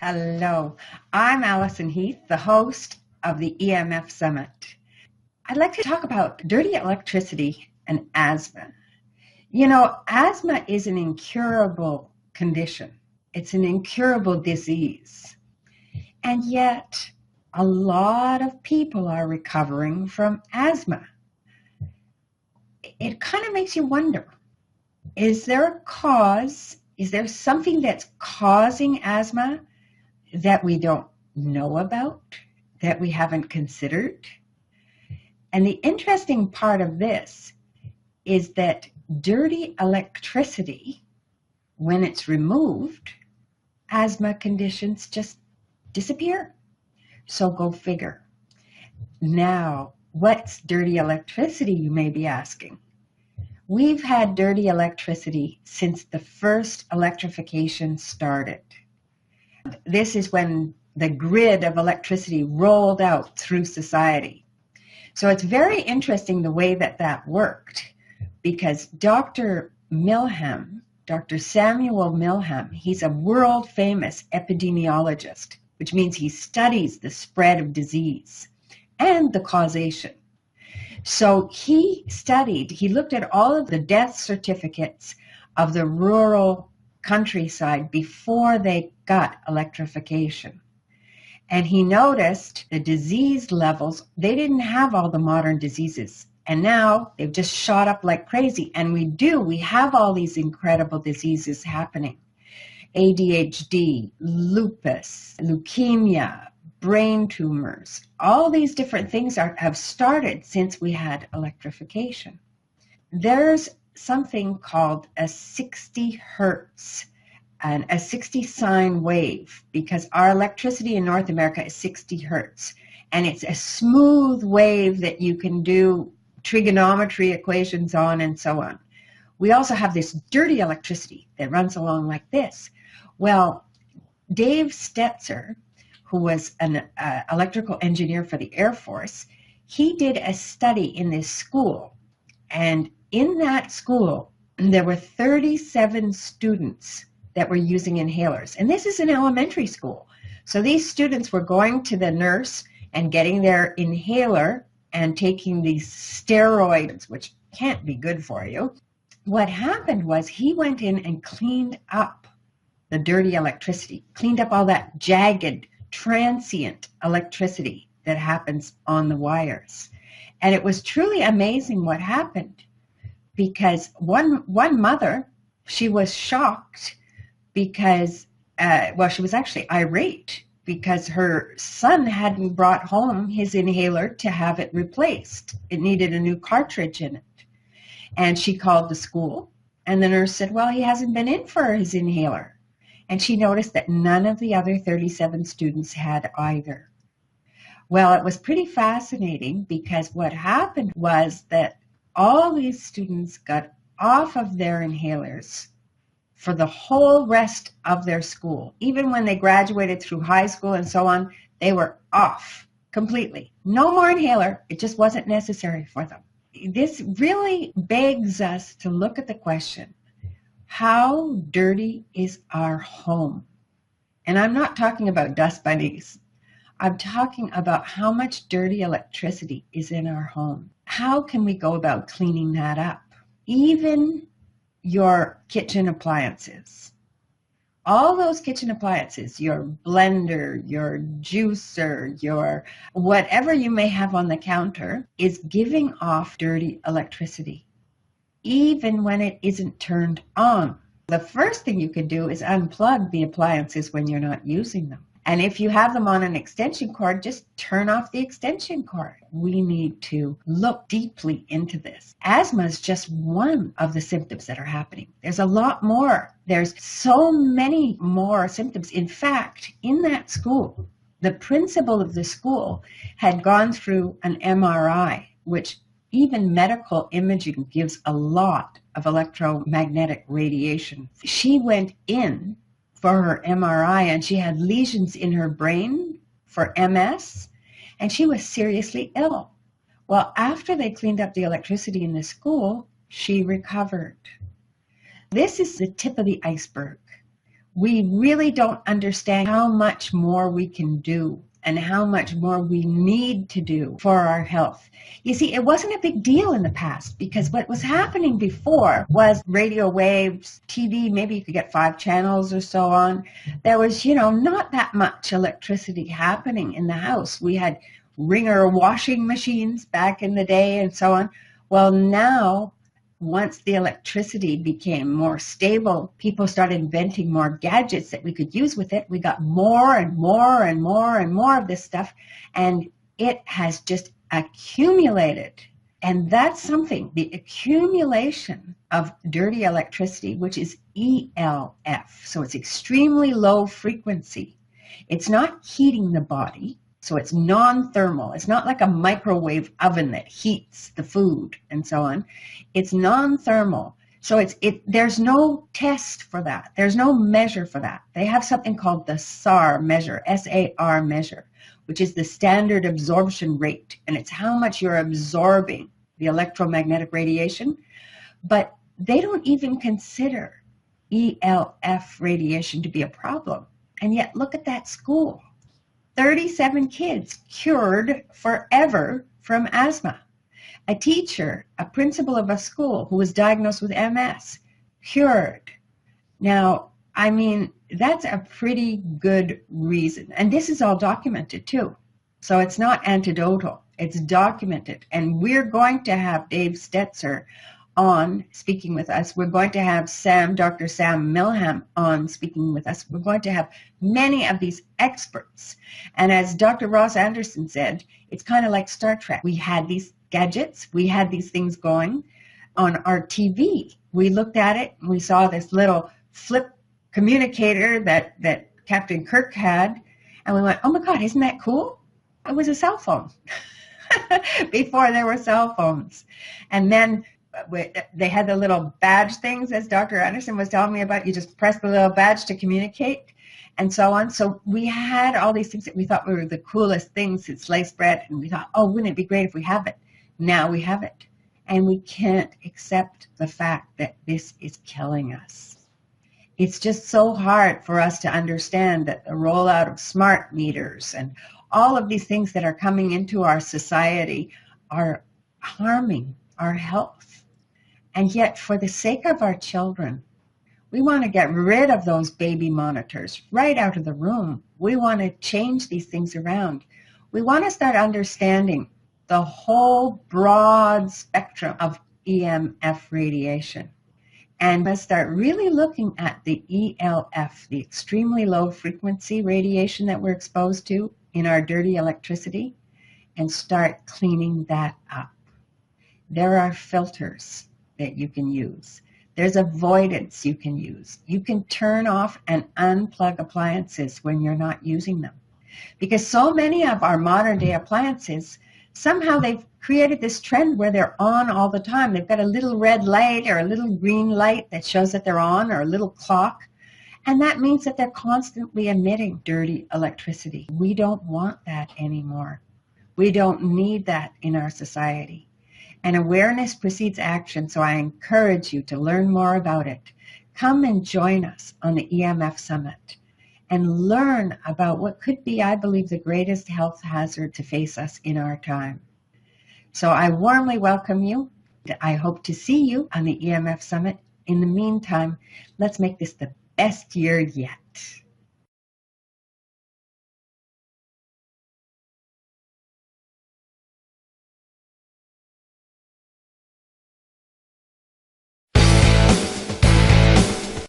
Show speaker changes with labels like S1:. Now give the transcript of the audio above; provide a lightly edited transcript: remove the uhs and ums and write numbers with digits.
S1: Hello, I'm Alison Heath, the host of the EMF Summit. I'd like to talk about dirty electricity and asthma. You know, asthma is an incurable condition. It's an incurable disease. And yet, a lot of people are recovering from asthma. It kind of makes you wonder, is there a cause? Is there something that's causing asthma that we don't know about, that we haven't considered? And the interesting part of this is that dirty electricity, when it's removed, asthma conditions just disappear. So go figure. Now, what's dirty electricity, you may be asking? We've had dirty electricity since the first electrification started. This is when the grid of electricity rolled out through society. So it's very interesting the way that worked, because Dr. Samuel Milham, he's a world famous epidemiologist, which means he studies the spread of disease and the causation. So he looked at all of the death certificates of the rural countryside before they got electrification. And he noticed the disease levels, they didn't have all the modern diseases. And now they've just shot up like crazy. And we have all these incredible diseases happening. ADHD, lupus, leukemia, brain tumors, all these different things have started since we had electrification. There's something called a 60 hertz and a 60 sine wave, because our electricity in North America is 60 hertz. And it's a smooth wave that you can do trigonometry equations on and so on. We also have this dirty electricity that runs along like this. Well, Dave Stetzer, who was an electrical engineer for the Air Force, he did a study in this school. And in that school, there were 37 students that were using inhalers. And this is an elementary school. So these students were going to the nurse and getting their inhaler and taking these steroids, which can't be good for you. What happened was he went in and cleaned up the dirty electricity, cleaned up all that jagged, transient electricity that happens on the wires. And it was truly amazing what happened, because one mother, she was shocked because, she was actually irate because her son hadn't brought home his inhaler to have it replaced. It needed a new cartridge in it. And she called the school, and the nurse said, well, he hasn't been in for his inhaler. And she noticed that none of the other 37 students had either. Well, it was pretty fascinating, because what happened was that all these students got off of their inhalers for the whole rest of their school. Even when they graduated through high school and so on, they were off completely. No more inhaler. It just wasn't necessary for them. This really begs us to look at the question, how dirty is our home? And I'm not talking about dust bunnies. I'm talking about how much dirty electricity is in our home. How can we go about cleaning that up? Even your kitchen appliances. All those kitchen appliances, your blender, your juicer, your whatever you may have on the counter, is giving off dirty electricity, even when it isn't turned on. The first thing you can do is unplug the appliances when you're not using them. And if you have them on an extension cord, just turn off the extension cord. We need to look deeply into this. Asthma is just one of the symptoms that are happening. There's a lot more. There's so many more symptoms. In fact, in that school, the principal of the school had gone through an MRI, which even medical imaging gives a lot of electromagnetic radiation. She went in for her MRI, and she had lesions in her brain for MS, and she was seriously ill. Well, after they cleaned up the electricity in the school, she recovered. This is the tip of the iceberg. we really don't understand how much more we can do and how much more we need to do for our health. You see, it wasn't a big deal in the past because what was happening before was radio waves, TV, maybe you could get 5 channels or so on. There was, not that much electricity happening in the house. We had wringer washing machines back in the day and so on. Well, now, once the electricity became more stable, people started inventing more gadgets that we could use with it. We got more and more and more and more of this stuff, and it has just accumulated. And that's something, the accumulation of dirty electricity, which is ELF. So it's extremely low frequency. It's not heating the body. So it's non-thermal. It's not like a microwave oven that heats the food and so on. It's non-thermal. So there's no test for that. There's no measure for that. They have something called the SAR measure, S-A-R measure, which is the standard absorption rate. And it's how much you're absorbing the electromagnetic radiation. But they don't even consider ELF radiation to be a problem. And yet look at that school. 37 kids cured forever from asthma. A teacher, a principal of a school who was diagnosed with MS, cured. Now, I mean, that's a pretty good reason. And this is all documented too. So it's not anecdotal, it's documented. And we're going to have Dave Stetzer on speaking with us. We're going to have Dr. Sam Milham on speaking with us. We're going to have many of these experts. And as Dr. Ross Anderson said, it's kind of like Star Trek. We had these gadgets, we had these things going on our TV. We looked at it and we saw this little flip communicator that Captain Kirk had. And we went, oh my God, isn't that cool? It was a cell phone before there were cell phones. And then they had the little badge things, as Dr. Anderson was telling me about. You just press the little badge to communicate and so on. So we had all these things that we thought were the coolest things since sliced bread. And we thought, oh, wouldn't it be great if we have it? Now we have it. And we can't accept the fact that this is killing us. It's just so hard for us to understand that the rollout of smart meters and all of these things that are coming into our society are harming our health. And yet, for the sake of our children, we want to get rid of those baby monitors right out of the room. We want to change these things around. We want to start understanding the whole broad spectrum of EMF radiation. And let's start really looking at the ELF, the extremely low frequency radiation that we're exposed to in our dirty electricity, and start cleaning that up. There are filters that you can use. There's avoidance you can use. You can turn off and unplug appliances when you're not using them. Because so many of our modern day appliances, somehow they've created this trend where they're on all the time. They've got a little red light or a little green light that shows that they're on, or a little clock. And that means that they're constantly emitting dirty electricity. We don't want that anymore. We don't need that in our society. And awareness precedes action, so I encourage you to learn more about it. Come and join us on the EMF Summit and learn about what could be, I believe, the greatest health hazard to face us in our time. So I warmly welcome you. I hope to see you on the EMF Summit. In the meantime, let's make this the best year yet.